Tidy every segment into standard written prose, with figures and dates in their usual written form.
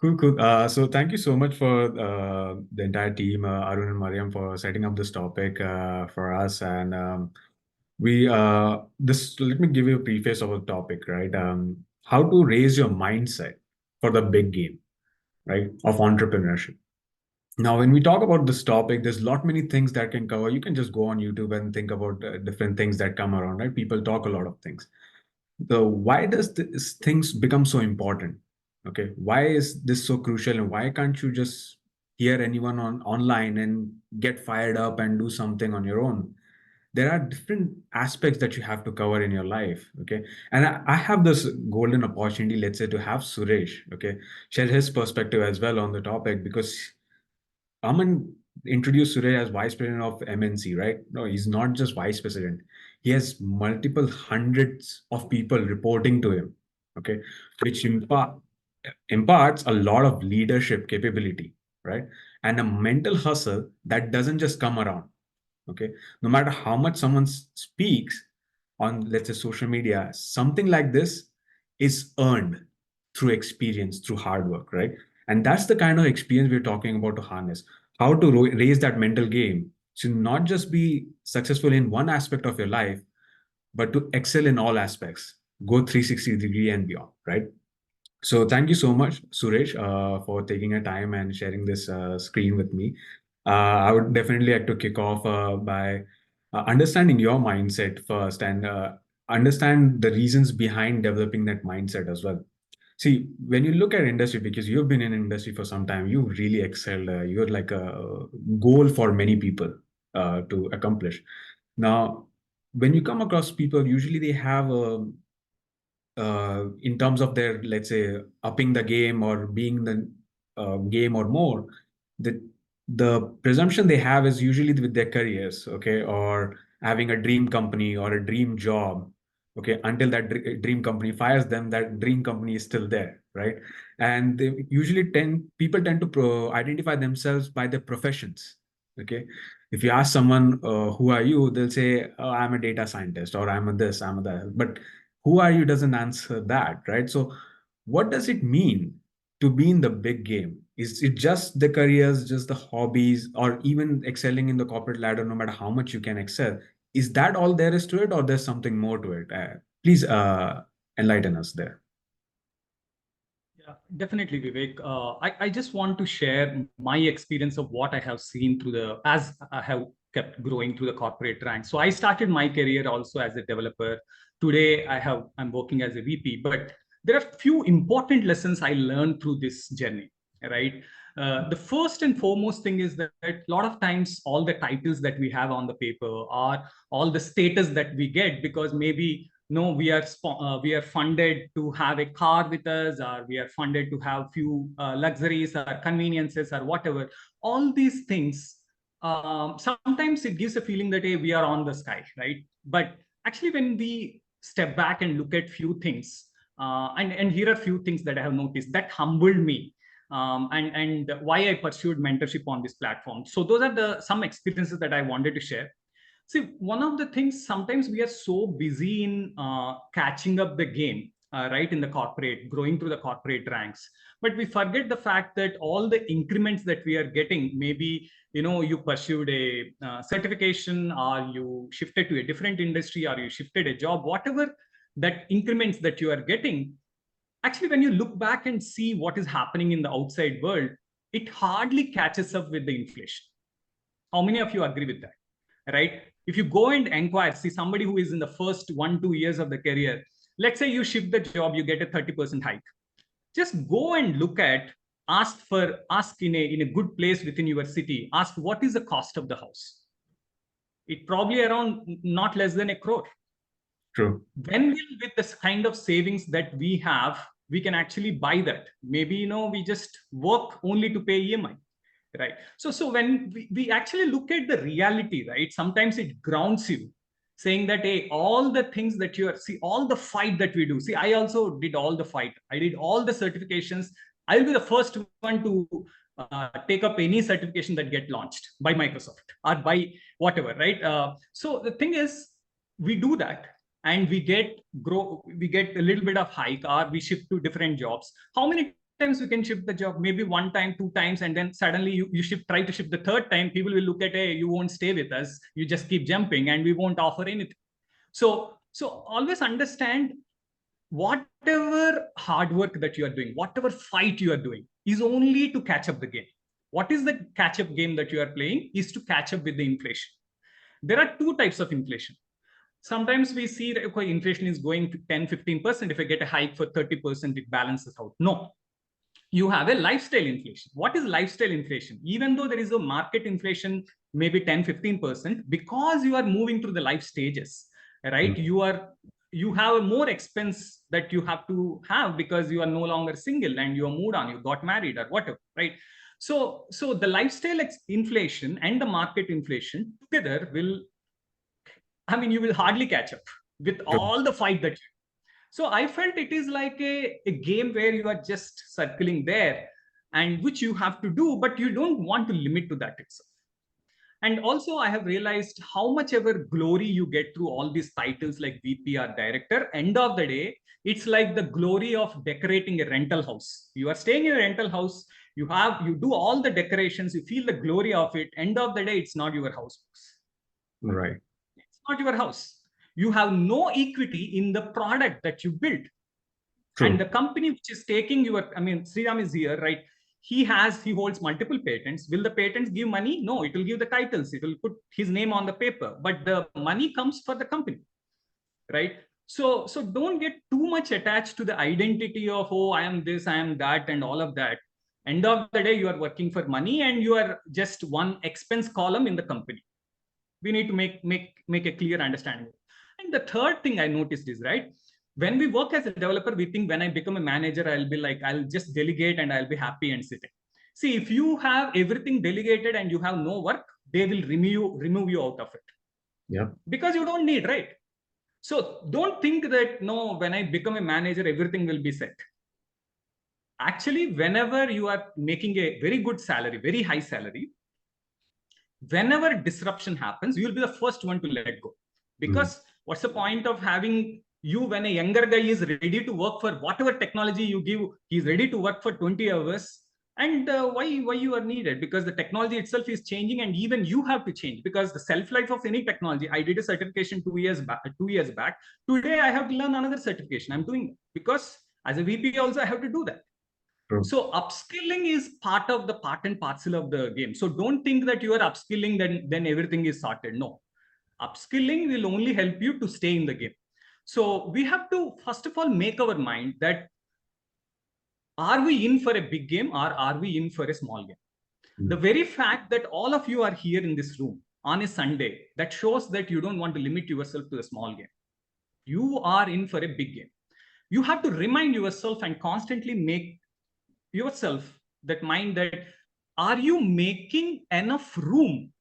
Cool, cool. So thank you so much for the entire team, Arun and Mariam, for setting up this topic for us. And we this let me give you a preface of the topic, right? How to raise your mindset for the big game, right, of entrepreneurship. Now, when we talk about this topic, there's a lot many things that can cover. You can just go on YouTube and think about different things that come around, right? People talk a lot of things. The why does this things become so important? Okay, why is this so crucial, and why can't you just hear anyone on online and get fired up and do something on your own? There are different aspects that you have to cover in your life. Okay, and I have this golden opportunity, let's say, to have Suresh, okay, share his perspective as well on the topic, because Aman introduced Surya as vice president of MNC, right? No, he's not just vice president. He has multiple hundreds of people reporting to him, okay, which imparts a lot of leadership capability, right? And a mental hustle that doesn't just come around, okay? No matter how much someone speaks on, let's say, social media, something like this is earned through experience, through hard work, right? And that's the kind of experience we're talking about to harness. How to raise that mental game to not just be successful in one aspect of your life, but to excel in all aspects, go 360-degree and beyond, right? So thank you so much, Suresh, for taking a time and sharing this screen with me. I would definitely like to kick off by understanding your mindset first, and understand the reasons behind developing that mindset as well. See, when you look at industry, because you've been in industry for some time, you really excelled. You're like a goal for many people to accomplish. Now, when you come across people, usually they have a in terms of their, let's say, upping the game or being the game or more, the presumption they have is usually with their careers, okay, or having a dream company or a dream job, okay, until that dream company fires them, that dream company is still there, right? And they usually tend to identify themselves by their professions, okay. If you ask someone, who are you, they'll say, oh, I'm a data scientist, or I'm a this, I'm a that. But who are you doesn't answer that, right? So what does it mean to be in the big game? Is it just the careers, just the hobbies, or even excelling in the corporate ladder, no matter how much you can excel? Is that all there is to it, or there's something more to it? Please enlighten us there. Yeah, definitely, Vivek. I just want to share my experience of what I have seen as I have kept growing through the corporate ranks. So I started my career also as a developer. Today, I'm working as a VP, but there are few important lessons I learned through this journey, right? The first and foremost thing is that a lot of times all the titles that we have on the paper are all the status that we get because maybe no, we are funded to have a car with us, or we are funded to have few luxuries or conveniences or whatever. All these things, sometimes it gives a feeling that hey, we are on the sky, right? But actually, when we step back and look at few things, and here are few things that I have noticed that humbled me. And why I pursued mentorship on this platform. So those are the some experiences that I wanted to share. See, one of the things sometimes we are so busy in catching up the game, right, in the corporate, growing through the corporate ranks, but we forget the fact that all the increments that we are getting, maybe you pursued a certification, or you shifted to a different industry, or you shifted a job, whatever that increments that you are getting. Actually, when you look back and see what is happening in the outside world, it hardly catches up with the inflation. How many of you agree with that? Right? If you go and inquire, see somebody who is in the first 1-2 years of the career, let's say you shift the job, you get a 30% hike. Just go and look at, ask in a good place within your city, ask what is the cost of the house. It probably around not less than 1 crore. True. When will, with this kind of savings that we have, we can actually buy that? Maybe we just work only to pay EMI, right? So when we actually look at the reality, right, sometimes it grounds you, saying that hey, all the things that you are, see, all the fight that we do, see, I also did all the fight, I did all the certifications. I'll be the first one to take up any certification that get launched by Microsoft or by whatever, right? So the thing is, we do that, and we get a little bit of hike, or we shift to different jobs. How many times we can shift the job, maybe 1 time, 2 times, and then suddenly you try to shift the 3rd time. People will look at, hey, you won't stay with us. You just keep jumping and we won't offer anything. So always understand, whatever hard work that you are doing, whatever fight you are doing, is only to catch up the game. What is the catch up game that you are playing? Is to catch up with the inflation. There are 2 types of inflation. Sometimes we see that, okay, inflation is going to 10-15%. If I get a hike for 30%, it balances out. No, you have a lifestyle inflation. What is lifestyle inflation? Even though there is a market inflation, maybe 10-15%, because you are moving through the life stages, right? You have a more expense that you have to have because you are no longer single and you are moved on, you got married or whatever, right? So the lifestyle inflation and the market inflation together will, I mean, you will hardly catch up with all the fight that you. So I felt it is like a game where you are just circling there, and which you have to do, but you don't want to limit to that itself. And also I have realized how much ever glory you get through all these titles like VP or director, end of the day, it's like the glory of decorating a rental house. You are staying in a rental house, you do all the decorations, you feel the glory of it. End of the day, it's not your house. Right. It's not your house. You have no equity in the product that you built. True. And the company which is taking your, I mean, Sriram is here, right? He holds multiple patents. Will the patents give money? No, it will give the titles. It will put his name on the paper, but the money comes for the company, right? So don't get too much attached to the identity of, oh, I am this, I am that, and all of that. End of the day, you are working for money and you are just one expense column in the company. We need to make a clear understanding. And the 3rd thing I noticed is, right, when we work as a developer, we think when I become a manager, I'll be like, I'll just delegate and I'll be happy and sitting. See, if you have everything delegated and you have no work, they will remove you out of it. Yeah. Because you don't need, right? So don't think that, no, when I become a manager, everything will be set. Actually, whenever you are making a very good salary, very high salary, whenever disruption happens, you will be the first one to let go. Because what's the point of having you when a younger guy is ready to work for whatever technology you give, he's ready to work for 20 hours. And why you are needed? Because the technology itself is changing, and even you have to change, because the shelf life of any technology. I did a certification 2 years back. Today I have to learn another certification. I'm doing it because as a VP also I have to do that. True. So upskilling is part and parcel of the game. So don't think that you are upskilling, then everything is sorted. No, upskilling will only help you to stay in the game. So we have to, first of all, make our mind that, are we in for a big game or are we in for a small game? The very fact that all of you are here in this room on a Sunday, that shows that you don't want to limit yourself to a small game. You are in for a big game. You have to remind yourself and constantly make yourself that mind that, are you making enough room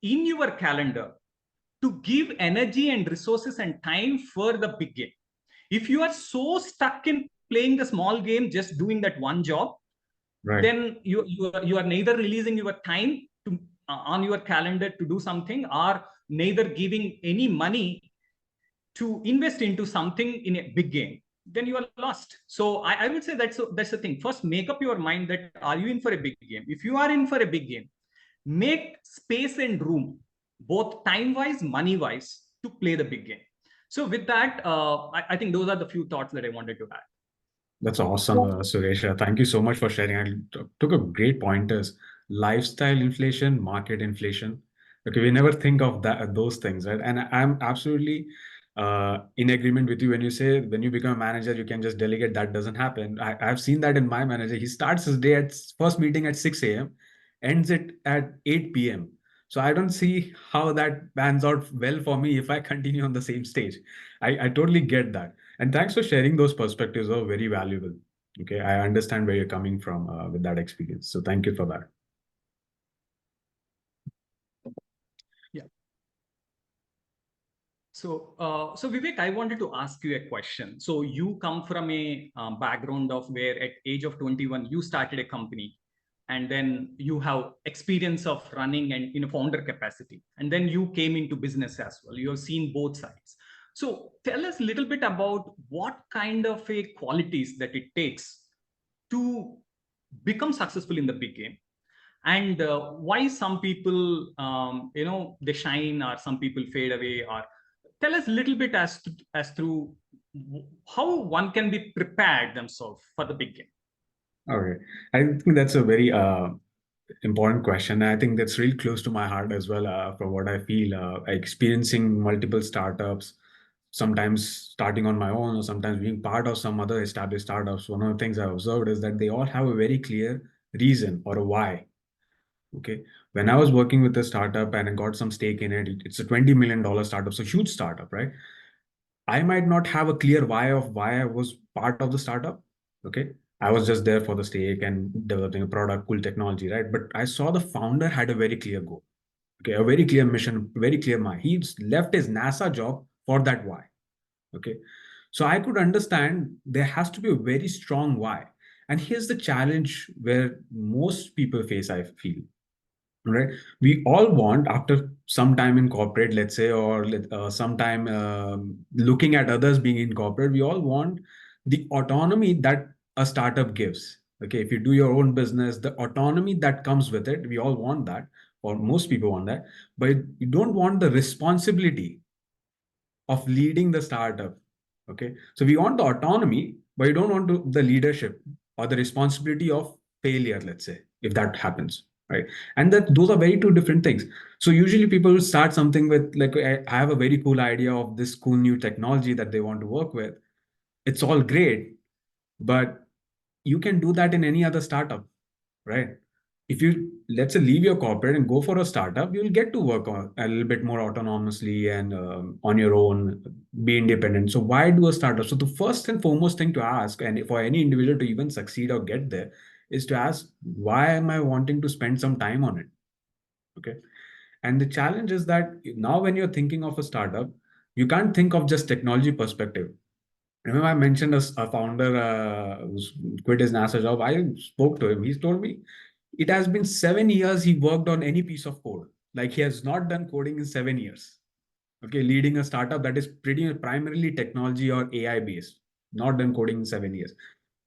in your calendar to give energy and resources and time for the big game? If you are so stuck in playing the small game, just doing that one job, right, then you are neither releasing your time to on your calendar to do something, or neither giving any money to invest into something in a big game. Then you are lost. So I would say that's the thing. First, make up your mind that, are you in for a big game? If you are in for a big game, make space and room, both time-wise, money-wise, to play the big game. So with that, I think those are the few thoughts that I wanted to add. That's awesome, Suresh. Thank you so much for sharing. I took a great pointers. Lifestyle inflation, market inflation. Okay, we never think of those things, right? And I'm absolutely in agreement with you when you say, when you become a manager, you can just delegate. That doesn't happen. I've seen that in my manager. He starts his day at first meeting at 6 a.m., ends it at 8 p.m. So I don't see how that pans out well for me if I continue on the same stage. I totally get that. And thanks for sharing those perspectives. Are very valuable. Okay, I understand where you're coming from with that experience. So thank you for that. Yeah. So Vivek, I wanted to ask you a question. So you come from a background of where at age of 21, you started a company, and then you have experience of running and in a founder capacity. And then you came into business as well. You have seen both sides. So tell us a little bit about what kind of a qualities that it takes to become successful in the big game, and why some people they shine or some people fade away, or tell us a little bit as through how one can be prepared themselves for the big game. Okay. I think that's a very important question. I think that's really close to my heart as well, from what I feel, experiencing multiple startups, sometimes starting on my own or sometimes being part of some other established startups. One of the things I observed is that they all have a very clear reason or a why. Okay. When I was working with a startup and I got some stake in it, it's a $20 million startup, so huge startup, right? I might not have a clear why of why I was part of the startup. Okay. I was just there for the stake and developing a product, cool technology, right? But I saw the founder had a very clear goal. Okay. A very clear mission, very clear mind. He left his NASA job for that why. Okay. So I could understand there has to be a very strong why. And here's the challenge where most people face, I feel, right? We all want, after some time in corporate, let's say, or some time looking at others being in corporate, we all want the autonomy that a startup gives. Okay, if you do your own business, the autonomy that comes with it, we all want that, or most people want that, but you don't want the responsibility of leading the startup. Okay, so we want the autonomy, but you don't want the leadership or the responsibility of failure, let's say, if that happens, right? And that those are very two different things. So usually people will start something with, like, I have a very cool idea of this cool new technology that they want to work with. It's all great, but you can do that in any other startup, right? If you, let's say, leave your corporate and go for a startup, you'll get to work on a little bit more autonomously and on your own, be independent. So why do a startup? So the first and foremost thing to ask, and for any individual to even succeed or get there, is to ask, why am I wanting to spend some time on it? Okay. And the challenge is that now when you're thinking of a startup, you can't think of just technology perspective. Remember, I mentioned a founder who's quit his NASA job. I spoke to him. He's told me it has been 7 years he worked on any piece of code. Like, he has not done coding in 7 years. Okay, leading a startup that is pretty primarily technology or AI based, not done coding in 7 years.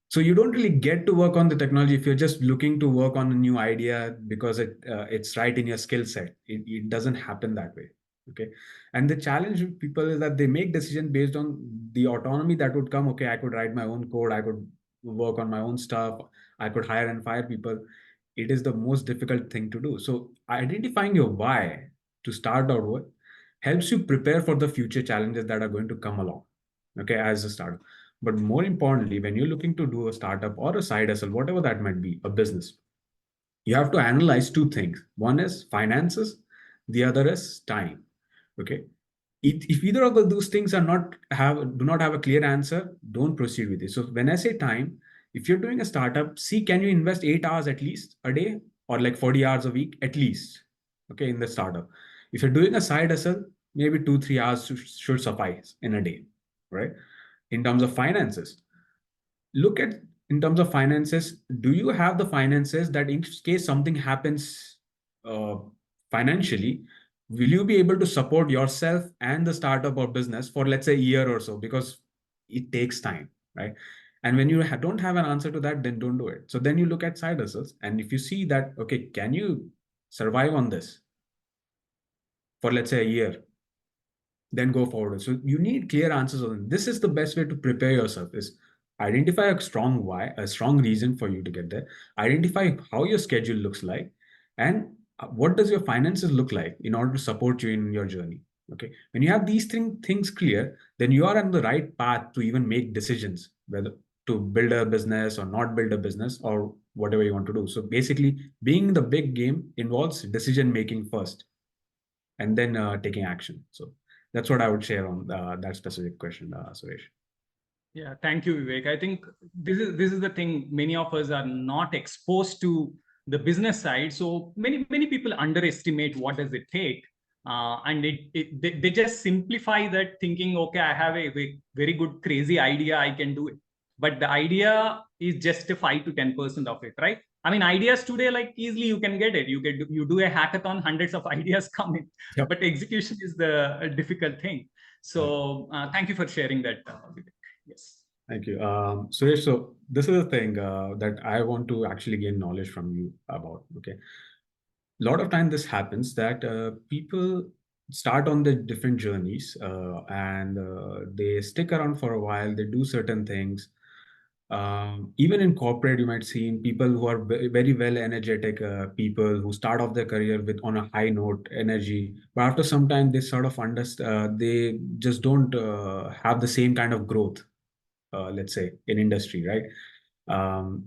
So you don't really get to work on the technology if you're just looking to work on a new idea because it's right in your skill set. It doesn't happen that way. Okay. And the challenge with people is that they make decisions based on the autonomy that would come. Okay, I could write my own code, I could work on my own stuff, I could hire and fire people. It is the most difficult thing to do. So identifying your why to start out with helps you prepare for the future challenges that are going to come along, okay, as a startup. But more importantly, when you're looking to do a startup or a side hustle, whatever that might be, a business, you have to analyze two things. One is finances, the other is time. Okay. If either of those things do not have a clear answer, don't proceed with it. So when I say time, if you're doing a startup, see, can you invest 8 hours at least a day, or like 40 hours a week at least, okay, in the startup. If you're doing a side hustle, maybe 2-3 hours should suffice in a day, right? In terms of finances, look at, in terms of finances, do you have the finances that in case something happens uh, financially, will you be able to support yourself and the startup or business for, let's say, a year or so? Because it takes time, right? And when you don't have an answer to that, then don't do it. So then you look at side hustles, and if you see that, okay, can you survive on this for, let's say, a year, then go forward. So you need clear answers on this. Is the best way to prepare yourself, is identify a strong why, a strong reason for you to get there, identify how your schedule looks like, and what does your finances look like in order to support you in your journey. Okay, when you have these things clear, then you are on the right path to even make decisions whether to build a business or not build a business, or whatever you want to do. So basically, being in the big game involves decision making first, and then taking action. So that's what I would share on that specific question, Suresh. Yeah, thank you, Vivek. I think this is the thing. Many of us are not exposed to the business side, so many people underestimate what does it take, and they just simplify that, thinking, okay, I have a very good crazy idea, I can do it. But the idea is just a 5 to 10% of it, right? I mean, ideas today, like, easily you can get it. You do a hackathon, hundreds of ideas come in, Yep. but execution is the difficult thing. So thank you for sharing that, Vivek. Yes. Thank you. Suresh, so this is the thing that I want to actually gain knowledge from you about. Okay. A lot of time this happens that people start on the different journeys and they stick around for a while, they do certain things. Even in corporate, you might see people who are very well energetic people who start off their career with on a high note energy, but after some time they sort of understand they just don't have the same kind of growth, let's say in industry, right?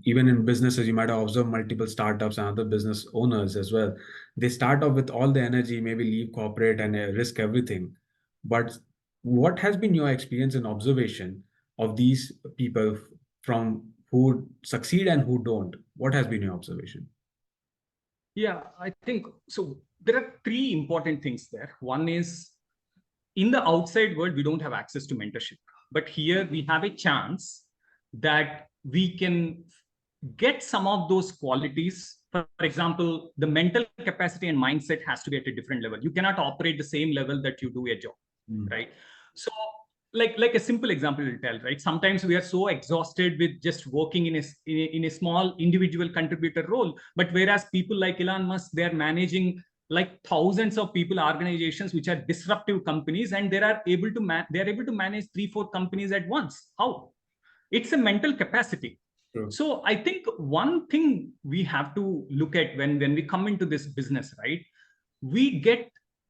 Even in businesses, you might have observed multiple startups and other business owners as well. They start off with all the energy, maybe leave corporate and risk everything. But what has been your experience and observation of these people from who succeed and who don't? What has been your observation? Yeah, I think so. There are three important things there. One is, in the outside world, we don't have access to mentorship. But here we have a chance that we can get some of those qualities. For example, the mental capacity and mindset has to be at a different level. You cannot operate the same level that you do a job, right? So like a simple example will tell, right? Sometimes we are so exhausted with just working in a small individual contributor role, but whereas people like Elon Musk, they're managing like thousands of people, organizations which are disruptive companies, and they are able to manage 3-4 companies at once. How? It's a mental capacity. True. So I think one thing we have to look at when we come into this business, right? We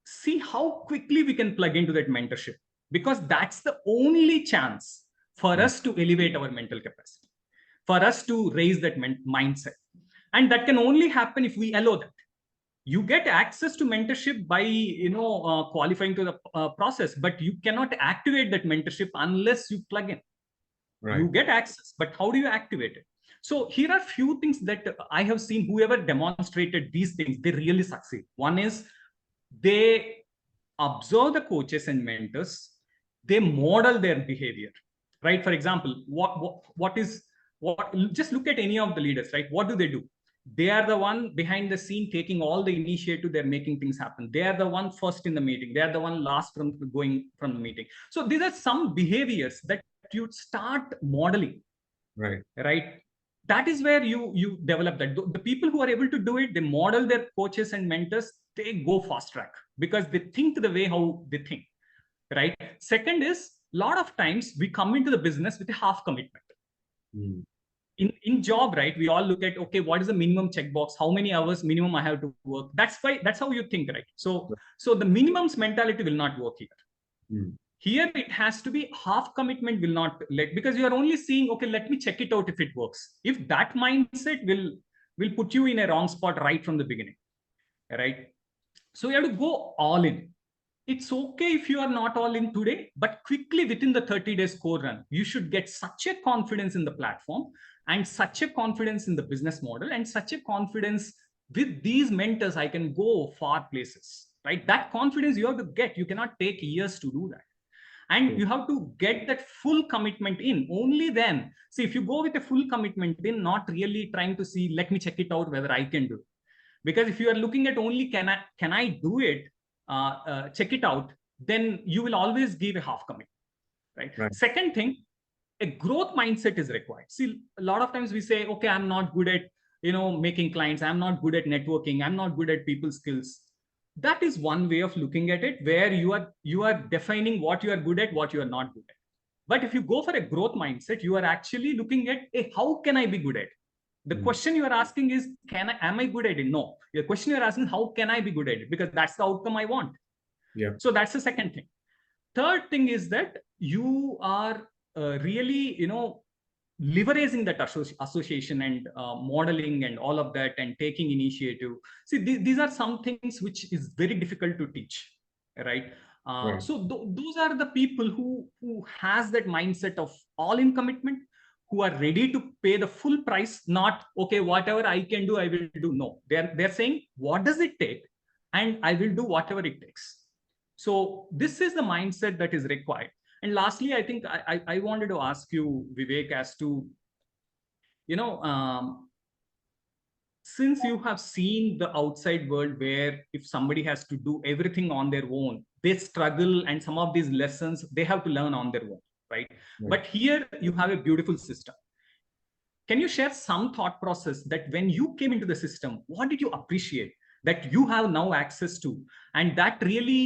see how quickly we can plug into that mentorship, because that's the only chance for us to elevate our mental capacity, for us to raise that mindset. And that can only happen if we allow that. You get access to mentorship by qualifying to the process, but you cannot activate that mentorship unless you plug in. Right. You get access, but how do you activate it? So here are few things that I have seen. Whoever demonstrated these things, they really succeed. One is, they observe the coaches and mentors, they model their behavior, right? For example, what just look at any of the leaders, right? What do? They are the one behind the scene taking all the initiative, they're making things happen. They are the one first in the meeting, they are the one last from going from the meeting. So these are some behaviors that you start modeling, right? That is where you develop that. The people who are able to do it, they model their coaches and mentors, they go fast track because they think the way how they think, right? Second is, a lot of times we come into the business with a half commitment. In job, right? We all look at, okay, what is the minimum checkbox? How many hours minimum I have to work? That's how you think, right? So the minimums mentality will not work here. Here it has to be half commitment will not let, because you are only seeing, okay, let me check it out if it works. If that mindset will put you in a wrong spot right from the beginning, right? So you have to go all in. It's okay if you are not all in today, but quickly within the 30 days core run, you should get such a confidence in the platform and such a confidence in the business model and such a confidence with these mentors, I can go far places, right? That confidence you have to get. You cannot take years to do that. And you have to get that full commitment in. Only then, see, if you go with a full commitment in, not really trying to see, let me check it out whether I can do it. Because if you are looking at only can I do it, check it out, then you will always give a half commitment, right? Second thing, a growth mindset is required. See, a lot of times we say, okay, I'm not good at making clients, I'm not good at networking, I'm not good at people skills. That is one way of looking at it, where you are defining what you are good at, what you are not good at. But if you go for a growth mindset, you are actually looking at, hey, how can I be good at it? The question you are asking is, am I good at it? No. The question you are asking, how can I be good at it? Because that's the outcome I want. Yeah. So that's the second thing. Third thing is that you are really, leveraging that association and modeling and all of that and taking initiative. See, these are some things which is very difficult to teach, right? So those are the people who has that mindset of all-in commitment, who are ready to pay the full price, not, okay, whatever I can do, I will do. No, they're saying, what does it take? And I will do whatever it takes. So this is the mindset that is required. And lastly, I think I wanted to ask you, Vivek, as to, since you have seen the outside world where if somebody has to do everything on their own, they struggle, and some of these lessons they have to learn on their own, right? Right. But here you have a beautiful system. Can you share some thought process that when you came into the system, what did you appreciate that you have now access to, and that really,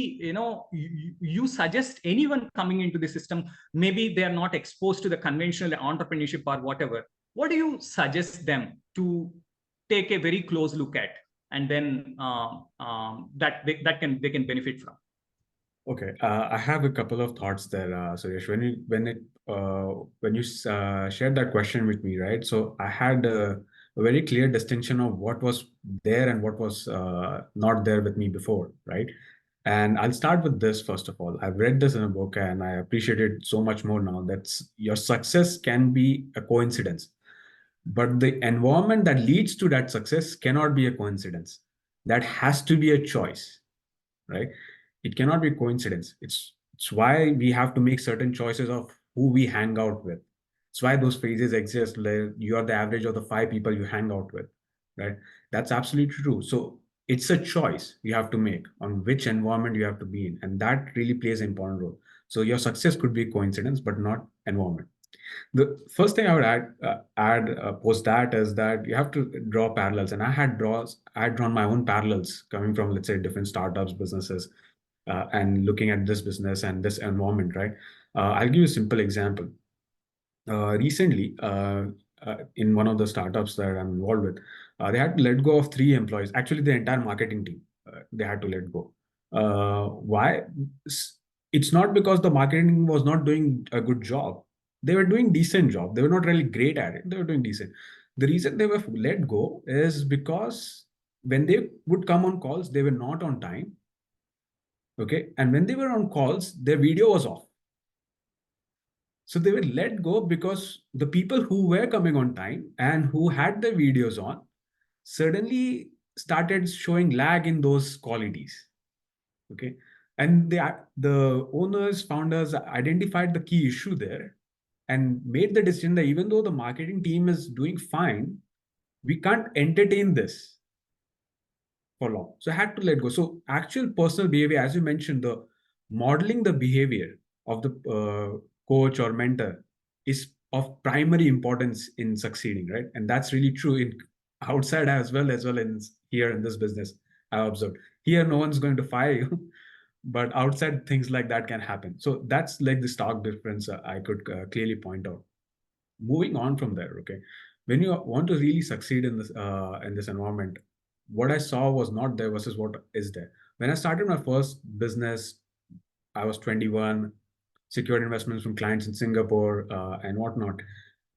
you suggest anyone coming into the system, maybe they are not exposed to the conventional entrepreneurship or whatever, what do you suggest them to take a very close look at, and then that they can benefit from? Okay, I have a couple of thoughts there, Suresh. When you shared that question with me, right? So I had a very clear distinction of what was there and what was not there with me before, right? And I'll start with this first of all. I've read this in a book and I appreciate it so much more now. That's your success can be a coincidence, but the environment that leads to that success cannot be a coincidence. That has to be a choice, right? It cannot be coincidence. It's why we have to make certain choices of who we hang out with. It's why those phrases exist, like you are the average of the 5 people you hang out with, right? That's absolutely true. So it's a choice you have to make on which environment you have to be in, and that really plays an important role. So your success could be coincidence but not environment. The first thing I would add post that is that you have to draw parallels, and I had drawn my own parallels coming from, let's say, different startups, businesses, and looking at this business and this environment, right? I'll give you a simple example. Recently, in one of the startups that I'm involved with, they had to let go of 3 employees. Actually, the entire marketing team, they had to let go. Why? It's not because the marketing was not doing a good job. They were doing decent job. They were not really great at it. They were doing decent. The reason they were let go is because when they would come on calls, they were not on time. Okay. And when they were on calls, their video was off. So they were let go because the people who were coming on time and who had their videos on suddenly started showing lag in those qualities. Okay. And the owners, founders identified the key issue there and made the decision that even though the marketing team is doing fine, we can't entertain this for long. So I had to let go. So actual personal behavior, as you mentioned, the modeling the behavior of the coach or mentor is of primary importance in succeeding, right? And that's really true in outside as well in here in this business. I observed here, no one's going to fire you, but outside things like that can happen. So that's like the stark difference I could clearly point out. Moving on from there, okay, when you want to really succeed in this environment, what I saw was not there versus what is there. When I started my first business, I was 21, secured investments from clients in Singapore and whatnot,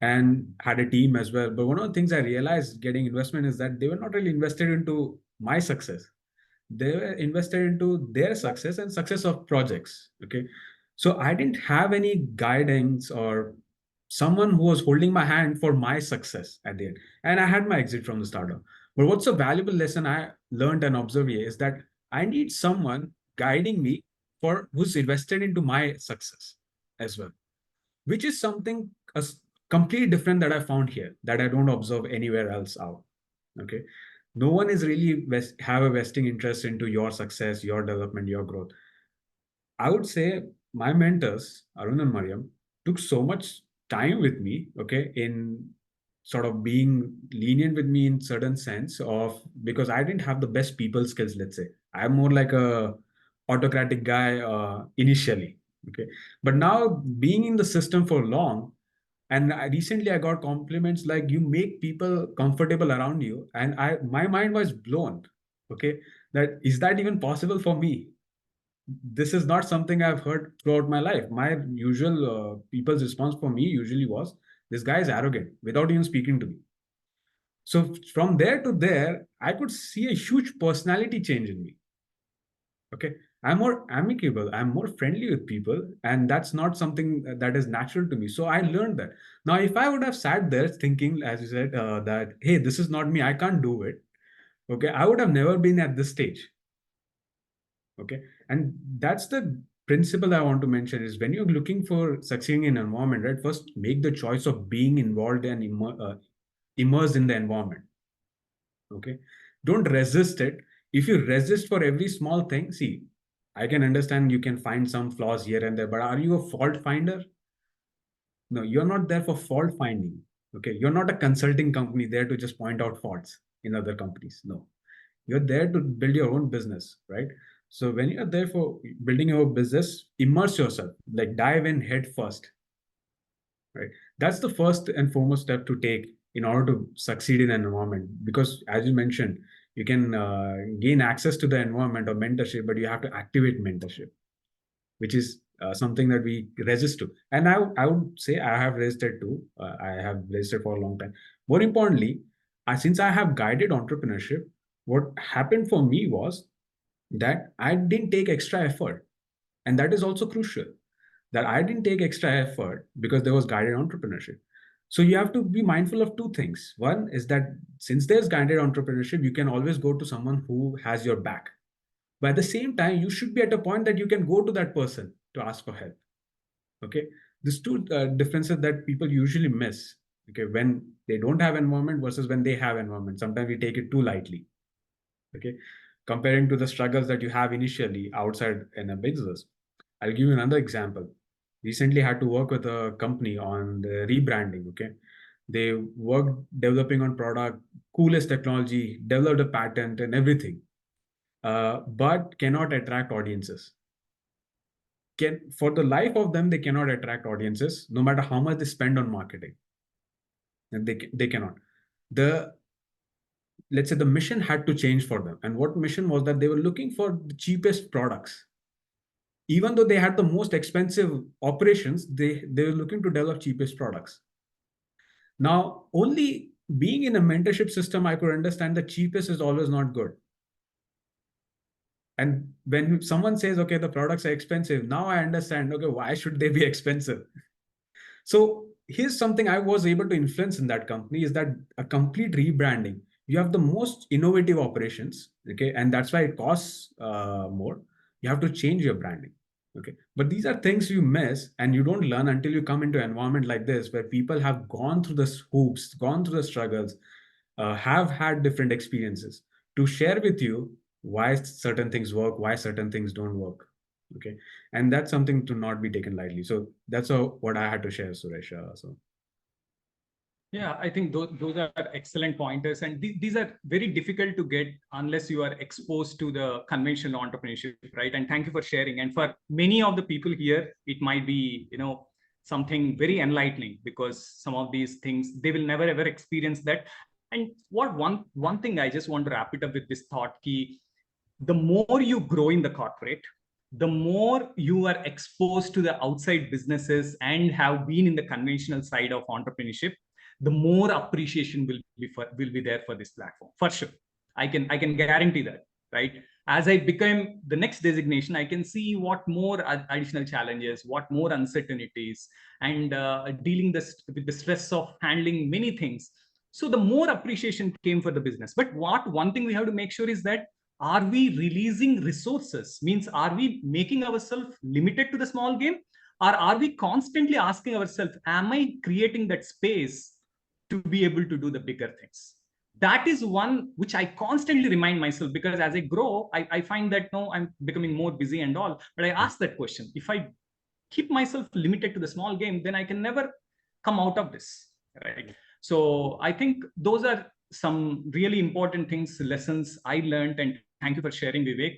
and had a team as well. But one of the things I realized getting investment is that they were not really invested into my success. They were invested into their success and success of projects. Okay. So I didn't have any guidance or someone who was holding my hand for my success at the end. And I had my exit from the startup. But what's a valuable lesson I learned and observed here is that I need someone guiding me for who's invested into my success as well, which is something completely different that I found here that I don't observe anywhere else out. Okay. No one is really have a vesting interest into your success, your development, your growth. I would say my mentors, Arun and Mariam, took so much time with me, okay, in sort of being lenient with me in certain sense of because I didn't have the best people skills, let's say. I'm more like a autocratic guy initially, okay. But now being in the system for long, and recently I got compliments like you make people comfortable around you, and my mind was blown, okay, that is that even possible for me? This is not something I've heard throughout my life. My usual people's response for me usually was, "This guy is arrogant," without even speaking to me. So from there to there, I could see a huge personality change in me. Okay, I'm more amicable. I'm more friendly with people, and that's not something that is natural to me. So I learned that. Now, if I would have sat there thinking, as you said, that hey, this is not me, I can't do it. Okay, I would have never been at this stage. Okay, and that's the principle I want to mention is when you're looking for succeeding in an environment, right? First, make the choice of being involved and immersed in the environment. Okay, don't resist it. If you resist for every small thing, see, I can understand you can find some flaws here and there, but are you a fault finder? No, you're not there for fault finding. Okay, you're not a consulting company there to just point out faults in other companies. No, you're there to build your own business, right? So when you're there for building your business, immerse yourself, like dive in head first, right? That's the first and foremost step to take in order to succeed in an environment. Because as you mentioned, you can gain access to the environment or mentorship, but you have to activate mentorship, which is something that we resist to. And I would say I have resisted too. I have resisted for a long time. More importantly, since I have guided entrepreneurship, what happened for me was that I didn't take extra effort. And that is also crucial, that I didn't take extra effort because there was guided entrepreneurship. So you have to be mindful of two things. One is that since there's guided entrepreneurship, you can always go to someone who has your back. But at the same time, you should be at a point that you can go to that person to ask for help. Okay. These two differences that people usually miss. Okay. When they don't have environment versus when they have environment. Sometimes we take it too lightly. Okay. Comparing to the struggles that you have initially outside in a business. I'll give you another example. Recently had to work with a company on the rebranding. Okay. They worked developing on product, coolest technology, developed a patent and everything, but cannot attract audiences. For the life of them, they cannot attract audiences, no matter how much they spend on marketing. And they cannot. Let's say the mission had to change for them. And what mission was that they were looking for the cheapest products. Even though they had the most expensive operations, they were looking to develop cheapest products. Now, only being in a mentorship system, I could understand the cheapest is always not good. And when someone says, okay, the products are expensive, now I understand, okay, why should they be expensive? So here's something I was able to influence in that company is that a complete rebranding. You have the most innovative operations, okay, and that's why it costs more. You have to change your branding, okay. But these are things you miss and you don't learn until you come into an environment like this, where people have gone through the hoops, gone through the struggles, have had different experiences to share with you why certain things work, why certain things don't work. Okay. And that's something to not be taken lightly. So that's what I had to share, Suresh. Yeah, I think those are excellent pointers. And these are very difficult to get unless you are exposed to the conventional entrepreneurship, right? And thank you for sharing. And for many of the people here, it might be, something very enlightening, because some of these things, they will never ever experience that. And one thing I just want to wrap it up with this thought key: the more you grow in the corporate, the more you are exposed to the outside businesses and have been in the conventional side of entrepreneurship, the more appreciation will be there for this platform, for sure. I can guarantee that, right? As I become the next designation, I can see what more additional challenges, what more uncertainties, and dealing with the stress of handling many things. So the more appreciation came for the business. But one thing we have to make sure is that, are we releasing resources? Means, are we making ourselves limited to the small game? Or are we constantly asking ourselves, am I creating that space to be able to do the bigger things? That is one which I constantly remind myself, because as I grow, I find that, no, I'm becoming more busy and all. But I ask that question: if I keep myself limited to the small game, then I can never come out of this, right? So I think those are some really important things, lessons I learned. And thank you for sharing, Vivek.